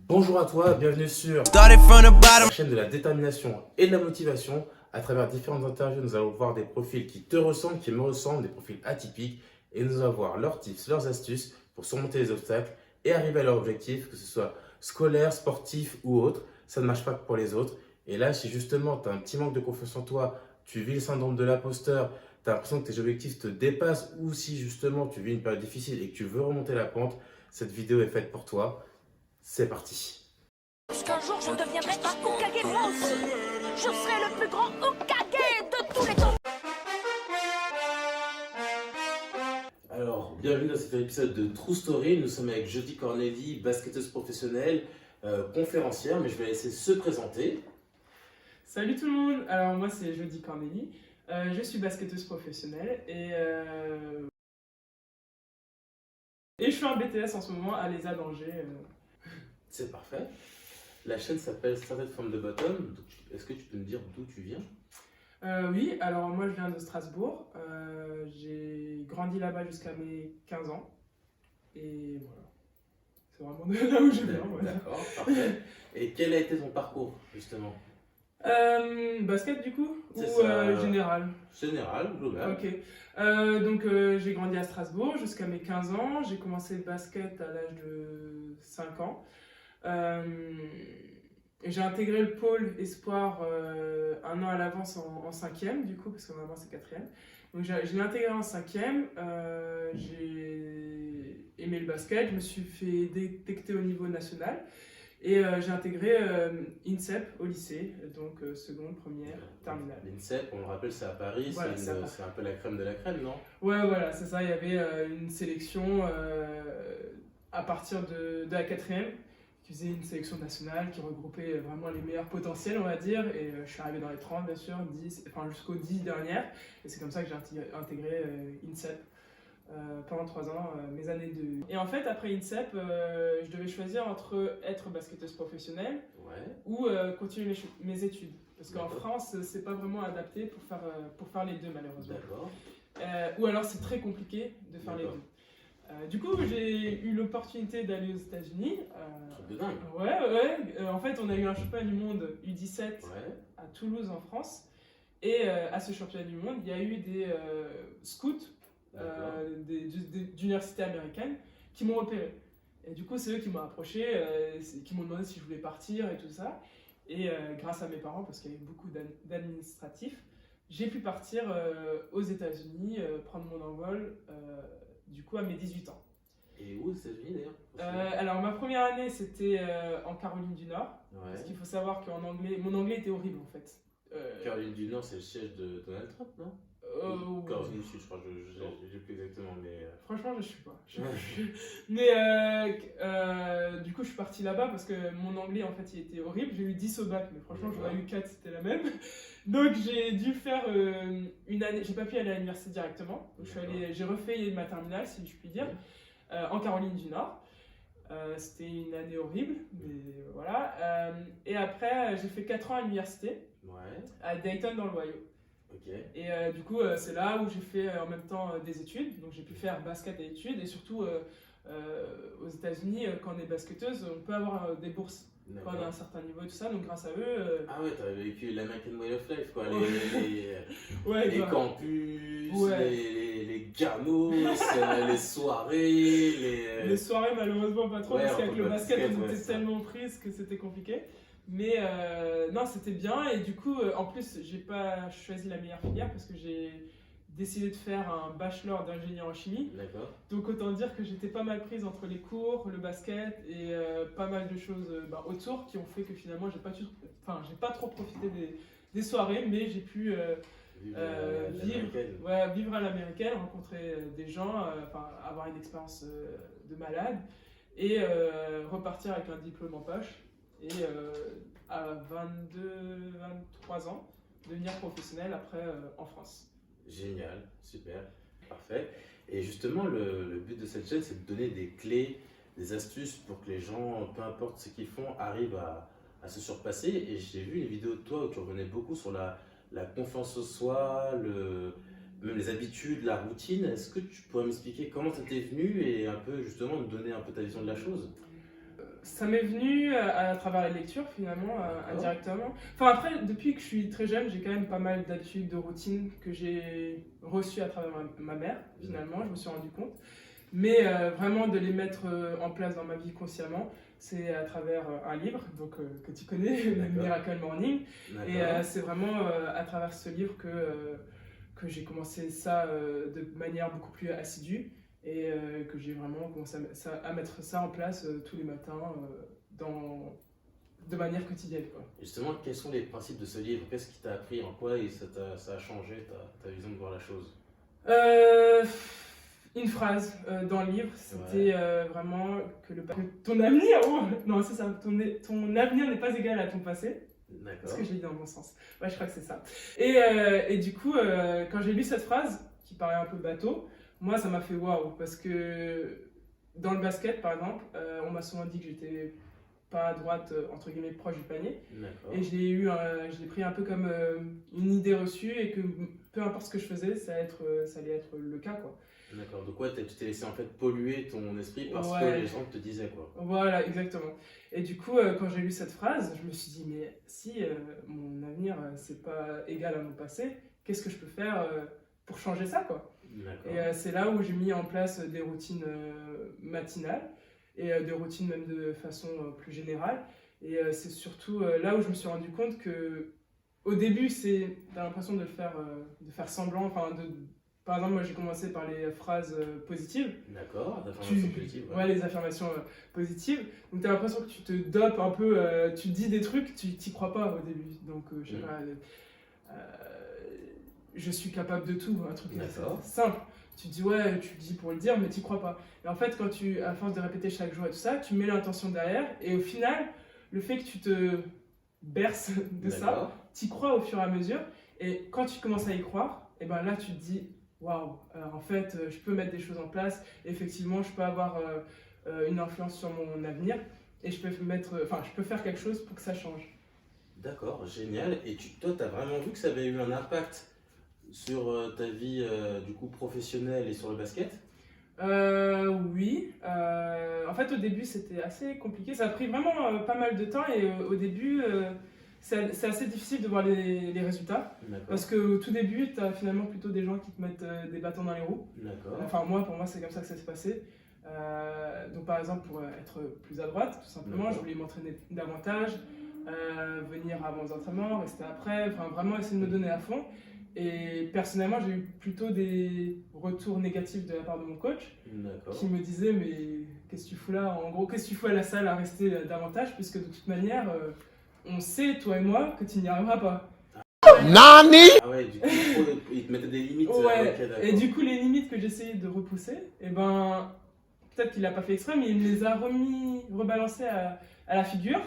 Bonjour à toi, bienvenue sur la chaîne de la détermination et de la motivation. À travers différentes interviews, nous allons voir des profils qui te ressemblent, qui me ressemblent, des profils atypiques. Et nous allons voir leurs tips, leurs astuces pour surmonter les obstacles et arriver à leur objectif, que ce soit scolaire, sportif ou autre. Ça ne marche pas que pour les autres. Et là, si justement tu as un petit manque de confiance en toi, tu vis le syndrome de l'imposteur, tu as l'impression que tes objectifs te dépassent, ou si justement tu vis une période difficile et que tu veux remonter la pente, cette vidéo est faite pour toi. C'est parti. Qu'un jour je deviendrai un Hokage moi aussi. Je serai le plus grand Hokage de tous les temps. Alors, bienvenue dans cet épisode de True Story. Nous sommes avec Jody Corneli, basketteuse professionnelle, conférencière, mais je vais la laisser se présenter. Salut tout le monde, alors moi c'est Jody Corneli, je suis basketteuse professionnelle et je fais un BTS en ce moment à l'ESA d'Angers. C'est parfait. La chaîne s'appelle Started from the Bottom. Est-ce que tu peux me dire d'où tu viens? Oui, alors moi je viens de Strasbourg, j'ai grandi là-bas jusqu'à mes 15 ans et voilà, c'est vraiment de là où je viens. Voilà. D'accord, parfait. Et quel a été ton parcours justement? Basket du coup C'est ou ça. général? Général, global. Ok, donc j'ai grandi à Strasbourg jusqu'à mes 15 ans, j'ai commencé le basket à l'âge de 5 ans. J'ai intégré le pôle espoir un an à l'avance en cinquième du coup, parce qu'en avant c'est quatrième. Donc je l'ai intégré en cinquième, j'ai aimé le basket, je me suis fait détecter au niveau national. Et j'ai intégré INSEP au lycée, donc seconde, première, terminale. L'INSEP, on le rappelle, c'est à Paris, Voilà, c'est un peu la crème de la crème, non? Ouais, voilà, c'est ça. Il y avait une sélection à partir de la quatrième, qui faisait une sélection nationale, qui regroupait vraiment les meilleurs potentiels, on va dire. Et je suis arrivé dans les 30, bien sûr, 10, enfin jusqu'aux 10 dernières. Et c'est comme ça que j'ai intégré INSEP. Pendant 3 ans, mes années de... Et en fait, après INSEP, je devais choisir entre être basketteuse professionnelle ou continuer mes études. Parce qu'en France, c'est pas vraiment adapté pour faire les deux, malheureusement. D'accord. Ou alors, c'est très compliqué de faire les deux. Du coup, j'ai eu l'opportunité d'aller aux États-Unis. Truc de dingue. Ouais. En fait, on a eu un championnat du monde U17 à Toulouse, en France. Et à ce championnat du monde, il y a eu des scouts d'universités américaines qui m'ont repéré. Et du coup, c'est eux qui m'ont approché, qui m'ont demandé si je voulais partir et tout ça. Et grâce à mes parents, parce qu'il y avait beaucoup d'administratifs, j'ai pu partir aux États-Unis, prendre mon envol, du coup, à mes 18 ans. Et où aux États-Unis d'ailleurs? Alors, ma première année, c'était en Caroline du Nord. Parce qu'il faut savoir qu'en anglais, mon anglais était horrible en fait. Caroline du Nord, c'est le siège de Donald Trump, non? Caroline du Sud, je crois, je sais plus exactement, mais... Franchement, je suis pas. Mais du coup, je suis parti là-bas parce que mon anglais, en fait, il était horrible. J'ai eu 10 au bac, mais franchement, j'aurais eu 4, c'était la même. Donc, j'ai dû faire une année... J'ai pas pu aller à l'université directement. Donc, j'ai refait ma terminale, si je puis dire, en Caroline du Nord. C'était une année horrible, mais voilà. Et après, j'ai fait 4 ans à l'université, à Dayton, dans l'Ohio. Okay. Et du coup, c'est là où j'ai fait en même temps des études. Donc j'ai pu faire basket et études. Et surtout, aux États-Unis, quand on est basketteuse, on peut avoir des bourses quand on a un certain niveau et tout ça. Donc grâce à eux. Ah ouais, t'as vécu l'American Way of Life, quoi. Les campus, les gamos, les soirées. Les soirées, malheureusement, pas trop, parce qu'avec le basket, on était ça. tellement prises que c'était compliqué. Mais non, c'était bien. Et du coup, en plus, j'ai pas choisi la meilleure filière parce que j'ai décidé de faire un bachelor d'ingénieur en chimie. D'accord. Donc autant dire que j'étais pas mal prise entre les cours, le basket et pas mal de choses autour qui ont fait que finalement j'ai pas trop profité des soirées, mais j'ai pu vivre à l'américaine, rencontrer des gens, avoir une expérience de malade et repartir avec un diplôme en poche. Et à 23 ans, devenir professionnel après en France. Génial, super, parfait. Et justement, le but de cette chaîne, c'est de donner des clés, des astuces pour que les gens, peu importe ce qu'ils font, arrivent à se surpasser. Et j'ai vu une vidéo de toi où tu revenais beaucoup sur la confiance en soi, même les habitudes, la routine. Est-ce que tu pourrais m'expliquer comment ça t'est venu et un peu justement me donner un peu ta vision de la chose? Ça m'est venu à travers la lecture finalement, indirectement. Enfin après, depuis que je suis très jeune, j'ai quand même pas mal d'habitudes, de routines que j'ai reçues à travers ma mère finalement, je me suis rendu compte. Mais vraiment de les mettre en place dans ma vie consciemment, c'est à travers un livre donc, que tu connais, le Miracle Morning. Et c'est vraiment à travers ce livre que j'ai commencé ça de manière beaucoup plus assidue. Et que j'ai vraiment commencé à mettre ça en place tous les matins de manière quotidienne. Quoi. Justement, quels sont les principes de ce livre? Qu'est-ce qui t'a appris? En quoi et ça a changé ta vision de voir la chose? Une phrase dans le livre, c'était vraiment que ton avenir, non c'est ça, ton avenir n'est pas égal à ton passé. D'accord. Est-ce que je l'ai dit dans le bon sens? Ouais, je crois que c'est ça. Et du coup, quand j'ai lu cette phrase, qui paraît un peu bateau, moi, ça m'a fait waouh, parce que dans le basket, par exemple, on m'a souvent dit que j'étais pas à droite, entre guillemets, proche du panier. Et je l'ai pris un peu comme une idée reçue et que peu importe ce que je faisais, ça allait être le cas, quoi. D'accord, donc tu t'es laissé en fait polluer ton esprit parce que les gens te disaient quoi. Voilà, exactement. Et du coup, quand j'ai lu cette phrase, je me suis dit, mais si mon avenir, c'est pas égal à mon passé, qu'est-ce que je peux faire pour changer ça, quoi. Et c'est là où j'ai mis en place des routines matinales et des routines même de façon plus générale. Et c'est surtout là où je me suis rendu compte que au début, t'as l'impression de faire semblant. Par exemple, moi j'ai commencé par les phrases positives. D'accord, d'affirmations positives. Ouais, les affirmations positives. Donc t'as l'impression que tu te dopes un peu, tu dis des trucs, tu t'y crois pas au début. Donc je sais pas. Je suis capable de tout, un truc simple. Tu te dis ouais, tu le dis pour le dire, mais tu crois pas. Et en fait, à force de répéter chaque jour et tout ça, tu mets l'intention derrière, et au final, le fait que tu te berces de ça, tu y crois au fur et à mesure, et quand tu commences à y croire, et ben là tu te dis waouh, en fait, je peux mettre des choses en place, et effectivement, je peux avoir une influence sur mon avenir, et je peux faire quelque chose pour que ça change. D'accord, génial. Et toi, tu as vraiment vu que ça avait eu un impact sur ta vie du coup professionnelle et sur le basket? Oui. En fait, au début, c'était assez compliqué. Ça a pris vraiment pas mal de temps et au début, c'est assez difficile de voir les résultats. Parce qu'au tout début, tu as finalement plutôt des gens qui te mettent des bâtons dans les roues. Enfin, pour moi, c'est comme ça que ça s'est passé. Donc, par exemple, pour être plus à droite, tout simplement, je voulais m'entraîner davantage, venir avant les entraînements, rester après, vraiment essayer de me donner à fond. Et personnellement, j'ai eu plutôt des retours négatifs de la part de mon coach qui me disait mais qu'est-ce que tu fous là? En gros, qu'est-ce que tu fous à la salle à rester davantage puisque de toute manière, on sait, toi et moi, que tu n'y arriveras pas. Nani? Ah ouais, du coup, il te mettait des limites. Ouais, et du coup, les limites que j'essayais de repousser, et ben, peut-être qu'il l'a pas fait exprès, mais il me les a rebalancées à la figure.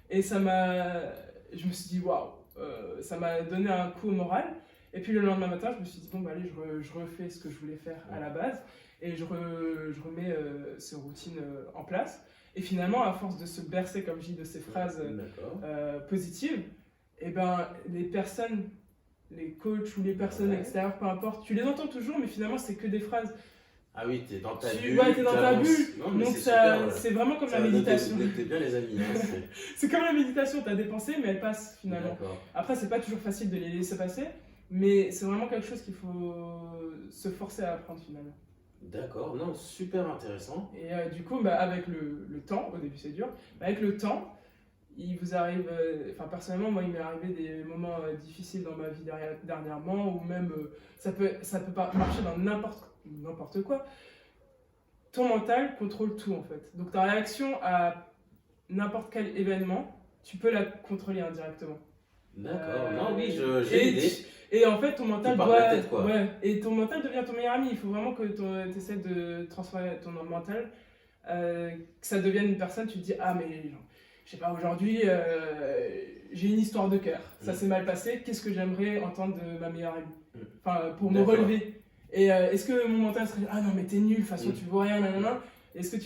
Et je me suis dit waouh, ça m'a donné un coup au moral. Et puis le lendemain matin, je me suis dit, bon, bah, allez, je refais ce que je voulais faire à la base et je remets ces routines en place. Et finalement, à force de se bercer, comme je dis, de ces phrases positives, et ben, les personnes, les coachs ou les personnes extérieures, peu importe, tu les entends toujours, mais finalement, c'est que des phrases. Ah oui, t'es dans ta bulle. Ouais, t'es dans ta bulle. Donc c'est vraiment comme la méditation. T'es bien les amis. Hein, c'est comme la méditation, t'as des pensées, mais elles passent finalement. Après, c'est pas toujours facile de les laisser passer. Mais c'est vraiment quelque chose qu'il faut se forcer à apprendre finalement. D'accord, non, super intéressant. Et du coup, avec le temps, au début c'est dur, mais avec le temps, il vous arrive, personnellement, moi il m'est arrivé des moments difficiles dans ma vie dernièrement, ou même ça peut pas marcher dans n'importe quoi. Ton mental contrôle tout en fait. Donc ta réaction à n'importe quel événement, tu peux la contrôler indirectement. D'accord, non, oui, j'ai l'idée. Et en fait, ton mental et ton mental devient ton meilleur ami. Il faut vraiment que tu essaies de transformer ton mental, que ça devienne une personne. Tu te dis, ah, mais je sais pas, aujourd'hui, j'ai une histoire de cœur. Ça s'est mal passé. Qu'est-ce que j'aimerais entendre de ma meilleure amie? Pour me relever. Et est-ce que mon mental serait, ah non, mais t'es nul, de toute façon, tu vaux rien, nanana. Est-ce que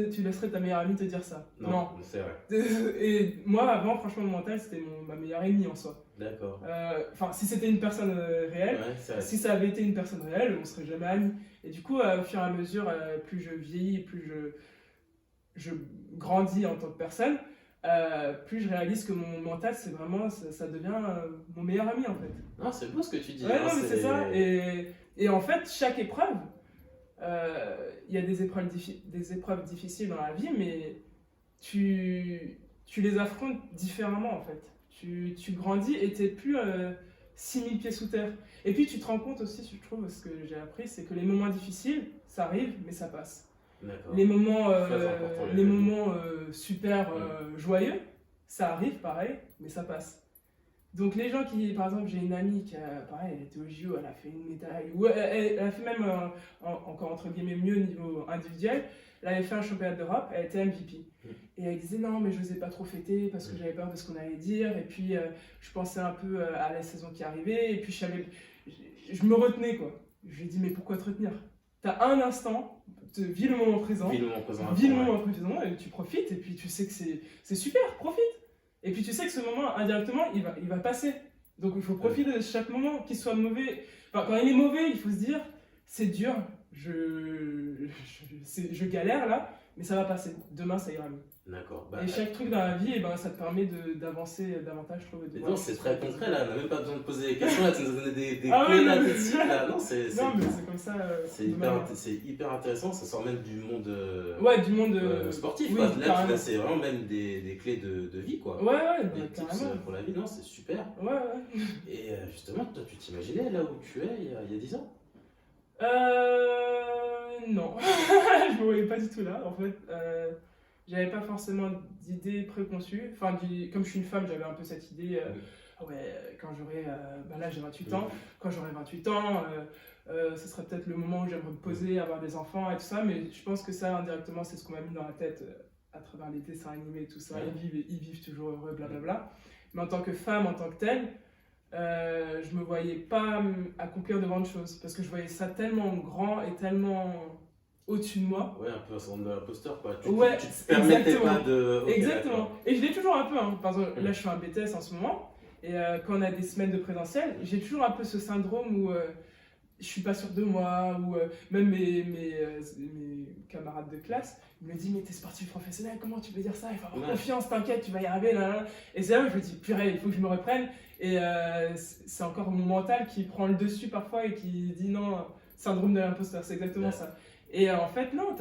tu laisserais ta meilleure amie te dire ça? Non, c'est vrai. Et moi, avant, franchement, mon mental, c'était ma meilleure amie en soi. D'accord. Si c'était une personne réelle, si ça avait été une personne réelle, on serait jamais amis. Et du coup, au fur et à mesure, plus je vieillis, plus je grandis en tant que personne, plus je réalise que mon mental, c'est vraiment, ça devient mon meilleur ami en fait. Non, c'est beau ce que tu dis. Ouais, hein, non, mais c'est ça. Et en fait, chaque épreuve, il y a des épreuves difficiles dans la vie, mais tu les affrontes différemment en fait. Tu grandis et t'es plus 6000 pieds sous terre. Et puis tu te rends compte aussi, je trouve, ce que j'ai appris, c'est que les moments difficiles, ça arrive, mais ça passe. D'accord. Les moments, Très important, les moments super joyeux, ça arrive pareil, mais ça passe. Donc les gens qui, par exemple, j'ai une amie qui a, pareil, elle était au JO, elle a fait une médaille, ou elle a fait même encore entre guillemets mieux au niveau individuel, elle avait fait un championnat d'Europe, elle était MVP. Et elle disait non mais je n'osais pas trop fêter parce que j'avais peur de ce qu'on allait dire, et puis je pensais un peu à la saison qui arrivait, et puis je me retenais quoi. Je lui ai dit mais pourquoi te retenir? T'as un instant, vis le moment présent, vis le moment présent, et tu profites, et puis tu sais que c'est super, profite. Et puis tu sais que ce moment, indirectement, il va passer. Donc il faut profiter de chaque moment, qu'il soit mauvais. Enfin, quand il est mauvais, il faut se dire, c'est dur, je galère là, mais ça va passer. Demain, ça ira mieux. D'accord. Et chaque truc dans la vie, ça te permet d'avancer davantage, je trouve. Non, c'est très concret là, on n'a même pas besoin de poser des questions, là, tu nous as donné des clés là, tout de suite. Là. Non, mais c'est comme ça. C'est hyper intéressant, ça sort même du monde, du monde sportif. Oui, quoi. Là, c'est vraiment même des clés de vie, quoi. Ouais, des tips pour la vie, non, c'est super. Ouais. Et justement, toi, tu t'imaginais là où tu es il y a 10 ans? Non, je me voyais pas du tout là. En fait, j'avais pas forcément d'idées préconçues. Enfin, comme je suis une femme, j'avais un peu cette idée. Quand j'aurai. Là, j'ai 28 ans. Quand j'aurai 28 ans, ce serait peut-être le moment où j'aimerais me poser, avoir des enfants et tout ça. Mais je pense que ça, indirectement, c'est ce qu'on m'a mis dans la tête à travers les dessins animés et tout ça. Ils vivent toujours heureux, blablabla. Mais en tant que femme, en tant que telle, je me voyais pas accomplir de grandes choses parce que je voyais ça tellement grand et tellement au-dessus de moi. Ouais, un peu un syndrome de l'imposteur quoi. Tu te permettais pas de. Okay, exactement. D'accord. Et je l'ai toujours un peu. Hein. Par exemple, là je fais un BTS en ce moment et quand on a des semaines de présentiel, j'ai toujours un peu ce syndrome où je suis pas sûre de moi, ou même mes camarades de classe me disent mais t'es sportif professionnel, comment tu peux dire ça? Il faut avoir confiance, t'inquiète, tu vas y arriver. Là. Et c'est là où je me dis purée, il faut que je me reprenne. Et c'est encore mon mental qui prend le dessus parfois et qui dit non, syndrome de l'imposteur, c'est exactement ça. Et en fait non,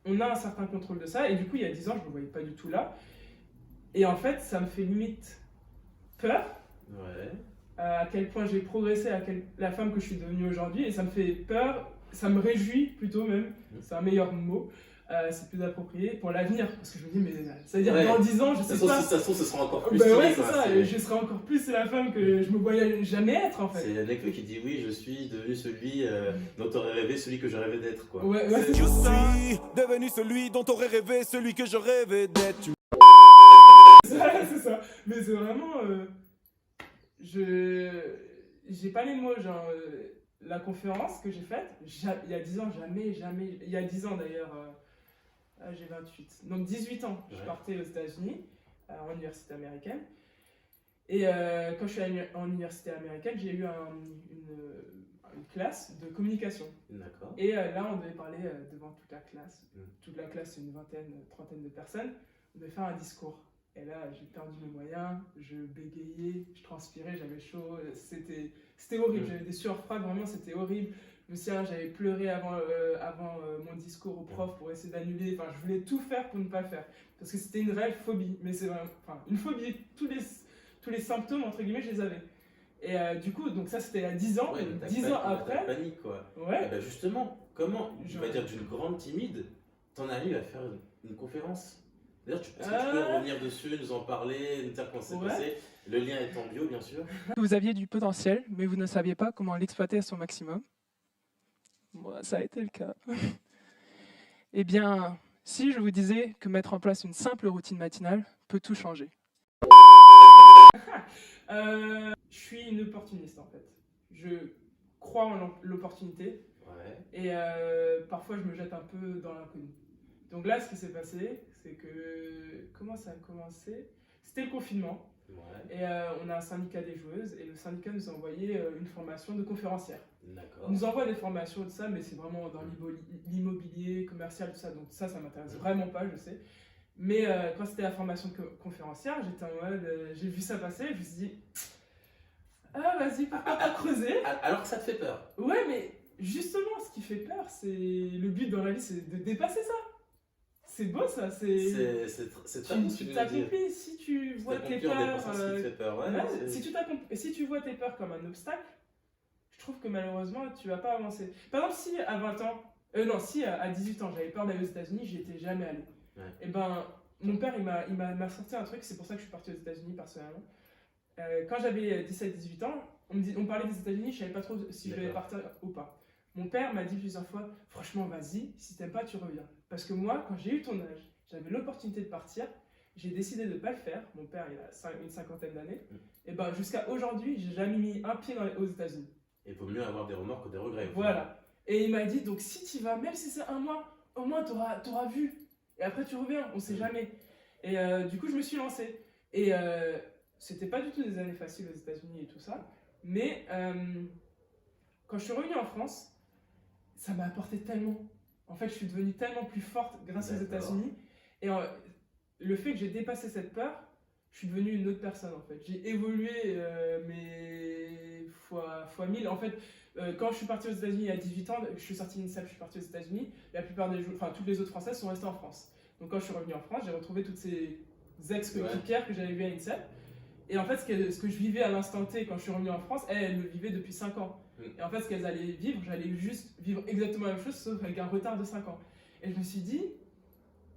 on a un certain contrôle de ça, et du coup il y a 10 ans je me voyais pas du tout là. Et en fait ça me fait limite peur. À quel point j'ai progressé, la femme que je suis devenue aujourd'hui, et ça me fait peur, ça me réjouit plutôt même, c'est un meilleur mot, c'est plus approprié pour l'avenir, parce que je me dis, mais ça veut dire dans 10 ans, je sais pas. De toute façon, ce sera encore plus. Ouais, c'est ça, je serai encore plus la femme que je me voyais jamais être en fait. C'est Nekfeu qui dit, oui, je suis devenu celui dont t'aurais rêvé, celui que je rêvais d'être, quoi. Ouais, je suis devenu celui dont t'aurais rêvé, celui que je rêvais d'être. C'est ça, mais c'est vraiment. J'ai pas les mots, genre la conférence que j'ai faite, il y a 10 ans, jamais, il y a 10 ans d'ailleurs, j'ai 28, donc 18 ans, je partais aux États-Unis, en université américaine, et quand je suis en université américaine, j'ai eu une classe de communication. D'accord. Et là, on devait parler devant toute la classe, c'est une trentaine de personnes, on devait faire un discours. Et là, j'ai perdu mes moyens, je bégayais, je transpirais, j'avais chaud, c'était horrible, j'avais des sueurs froides, vraiment c'était horrible. Je me souviens, j'avais pleuré avant mon discours au prof pour essayer d'annuler, enfin je voulais tout faire pour ne pas le faire. Parce que c'était une réelle phobie, mais c'est vraiment, une phobie, tous les symptômes entre guillemets je les avais. Et du coup, donc ça c'était à 10 ans, 10 ans après... panique quoi. Ouais. Et ben justement, comment, je vais dire d'une grande timide, t'en arrives à faire une conférence? D'ailleurs, est-ce que tu peux revenir dessus, nous en parler, nous dire comment c'est passé? Le lien est en bio, bien sûr. Vous aviez du potentiel, mais vous ne saviez pas comment l'exploiter à son maximum. Moi, ça a été le cas. Eh bien, si je vous disais que mettre en place une simple routine matinale peut tout changer. Je suis une opportuniste, en fait. Je crois en l'opportunité. Et parfois, je me jette un peu dans l'inconnu. Donc là, ce qui s'est passé, c'est que... Comment ça a commencé? C'était le confinement. Ouais, Et on a un syndicat des joueuses et le syndicat nous a envoyé une formation de conférencière. d'accord. On nous envoie des formations de ça, mais c'est vraiment dans l'immobilier, commercial, tout ça. Donc ça m'intéresse vraiment pas, je sais. Mais quand c'était la formation conférencière, j'étais en mode, j'ai vu ça passer, je me suis dit, ah vas-y, pourquoi pas creuser? Alors que ça te fait peur. Ouais, mais justement, ce qui fait peur, c'est le but dans la vie, c'est de dépasser ça. C'est beau ça, c'est C'est très beau ce que tu tu viens de dire. t'accomplis si tu vois tes T'accomplis en peurs. dépassant ce qui te fait peur, ouais. Ouais, si tu vois tes peurs comme un obstacle, je trouve que malheureusement tu vas pas avancer. Par exemple, si à 20 ans, non, si à 18 ans j'avais peur d'aller aux États-Unis, j'y étais jamais allé. Ouais. Et ben, mon père il m'a sorti un truc, c'est pour ça que je suis parti aux États-Unis personnellement. Quand j'avais 17-18 ans, on parlait des États-Unis, je savais pas trop si je devais partir ou pas. Mon père m'a dit plusieurs fois, franchement, vas-y, si t'aimes pas, tu reviens. Parce que moi, quand j'ai eu ton âge, j'avais l'opportunité de partir, j'ai décidé de ne pas le faire. Mon père, il a une cinquantaine d'années. Et ben, jusqu'à aujourd'hui, j'ai jamais mis un pied aux États-Unis. Et il vaut mieux avoir des remords que des regrets. Voilà. Et il m'a dit, donc si tu vas, même si c'est un mois, au moins t'auras vu. Et après, tu reviens, on sait jamais. Et du coup, je me suis lancé. Et c'était pas du tout des années faciles aux États-Unis et tout ça. Mais quand je suis revenue en France, ça m'a apporté tellement. En fait, je suis devenue tellement plus forte grâce aux États-Unis. Et le fait que j'ai dépassé cette peur, je suis devenue une autre personne en fait. J'ai évolué mais fois 1000. En fait, quand je suis partie aux États-Unis à 18 ans, je suis sortie d'INSEP, je suis partie aux États-Unis. La plupart toutes les autres Françaises sont restées en France. Donc quand je suis revenue en France, j'ai retrouvé toutes ces ex-coéquipières que j'avais vues à INSEP. Et en fait, ce que je vivais à l'instant T quand je suis revenue en France, elles le vivaient depuis 5 ans. Et en fait, ce qu'elles allaient vivre, j'allais juste vivre exactement la même chose, sauf avec un retard de 5 ans. Et je me suis dit,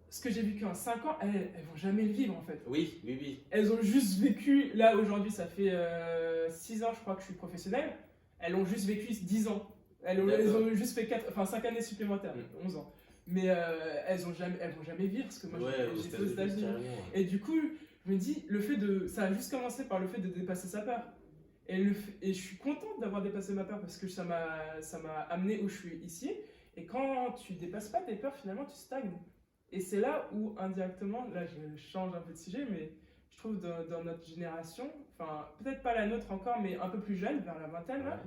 ce que j'ai vécu en 5 ans, elles vont jamais le vivre en fait. Oui. Elles ont juste vécu, là aujourd'hui, ça fait 6 ans, je crois que je suis professionnelle. Elles ont juste vécu 10 ans. Elles ont juste fait 5 années supplémentaires, 11 ans. Mais elles vont jamais vivre ce que moi j'ai fait aux États-Unis. Et du coup, je me dis, ça a juste commencé par le fait de dépasser sa peur. Et je suis contente d'avoir dépassé ma peur parce que ça m'a amené où je suis ici. Et quand tu dépasses pas tes peurs, finalement, tu stagnes. Et c'est là où, indirectement, là je change un peu de sujet, mais je trouve dans notre génération, enfin, peut-être pas la nôtre encore, mais un peu plus jeune, vers la vingtaine, là,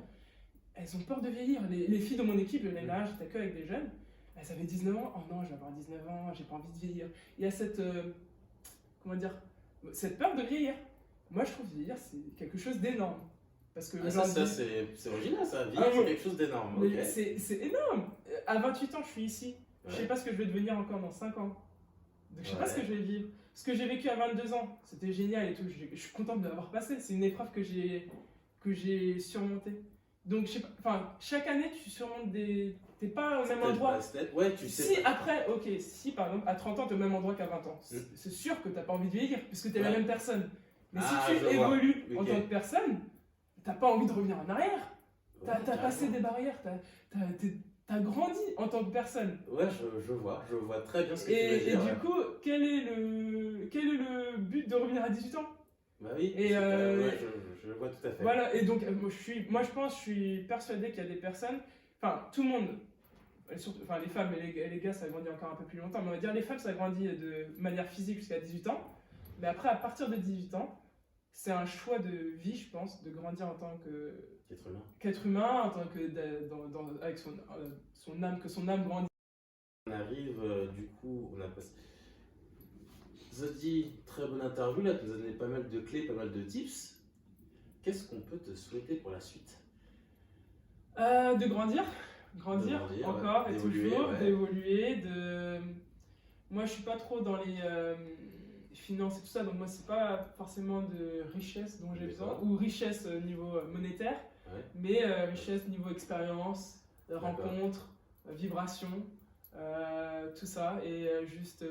elles ont peur de vieillir. Les filles de mon équipe, l'année dernière, j'étais que avec des jeunes, elles avaient 19 ans. Oh non, je vais avoir 19 ans, j'ai pas envie de vieillir. Il y a cette peur de vieillir. Moi, je trouve que vieillir, c'est quelque chose d'énorme. Parce que c'est original ça, vieillir, c'est quelque chose d'énorme. Okay. C'est énorme. À 28 ans, je suis ici. Je sais pas ce que je vais devenir encore dans 5 ans. Donc, je sais pas ce que je vais vivre. Ce que j'ai vécu à 22 ans, c'était génial et tout. Je suis contente de l'avoir passé. C'est une épreuve que j'ai surmontée. Donc, chaque année, tu surmontes t'es pas au même endroit. Ouais, tu sais. Si par exemple, à 30 ans, t'es au même endroit qu'à 20 ans, c'est sûr que t'as pas envie de vieillir puisque t'es la même personne. Mais si tu évolues en tant que personne, t'as pas envie de revenir en arrière. T'as passé des barrières, t'as grandi en tant que personne. Ouais, je vois très bien ce que tu veux dire. Et du coup, quel est le but de revenir à 18 ans? Bah oui, je vois tout à fait. Voilà, et donc je suis persuadé qu'il y a des personnes, enfin tout le monde, surtout, enfin les femmes et les gars ça grandit encore un peu plus longtemps, mais on va dire les femmes ça grandit de manière physique jusqu'à 18 ans, mais après à partir de 18 ans, c'est un choix de vie je pense, de grandir en tant qu'être humain, en tant que avec son âme, que son âme grandit. On arrive du coup, on a passé... Zodi, très bonne interview, là, tu nous as donné pas mal de clés, pas mal de tips. Qu'est-ce qu'on peut te souhaiter pour la suite? De grandir encore et toujours, ouais. d'évoluer, Moi je suis pas trop dans les finances et tout ça, donc moi c'est pas forcément de richesse dont j'ai besoin, ou richesse niveau monétaire, mais richesse niveau expérience, rencontres, vibrations, tout ça, et juste...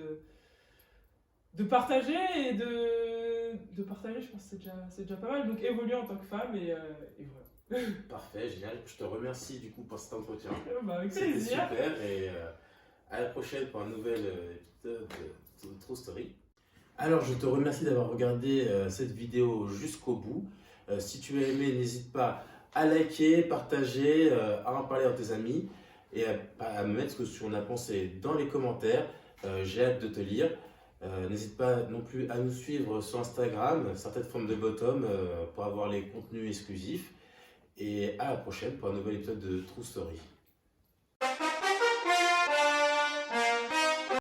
de partager et de partager, je pense que c'est déjà pas mal. Donc évoluer en tant que femme et voilà. Parfait, génial. Je te remercie du coup pour cet entretien. Avec C'était plaisir. super et à la prochaine pour un nouvel épisode de True Story. Alors je te remercie d'avoir regardé cette vidéo jusqu'au bout. Si tu as aimé, n'hésite pas à liker, partager, à en parler à tes amis et à me mettre ce que tu en as pensé dans les commentaires. J'ai hâte de te lire. N'hésite pas non plus à nous suivre sur Instagram, certaines formes de bottom, pour avoir les contenus exclusifs. Et à la prochaine pour un nouvel épisode de True Story.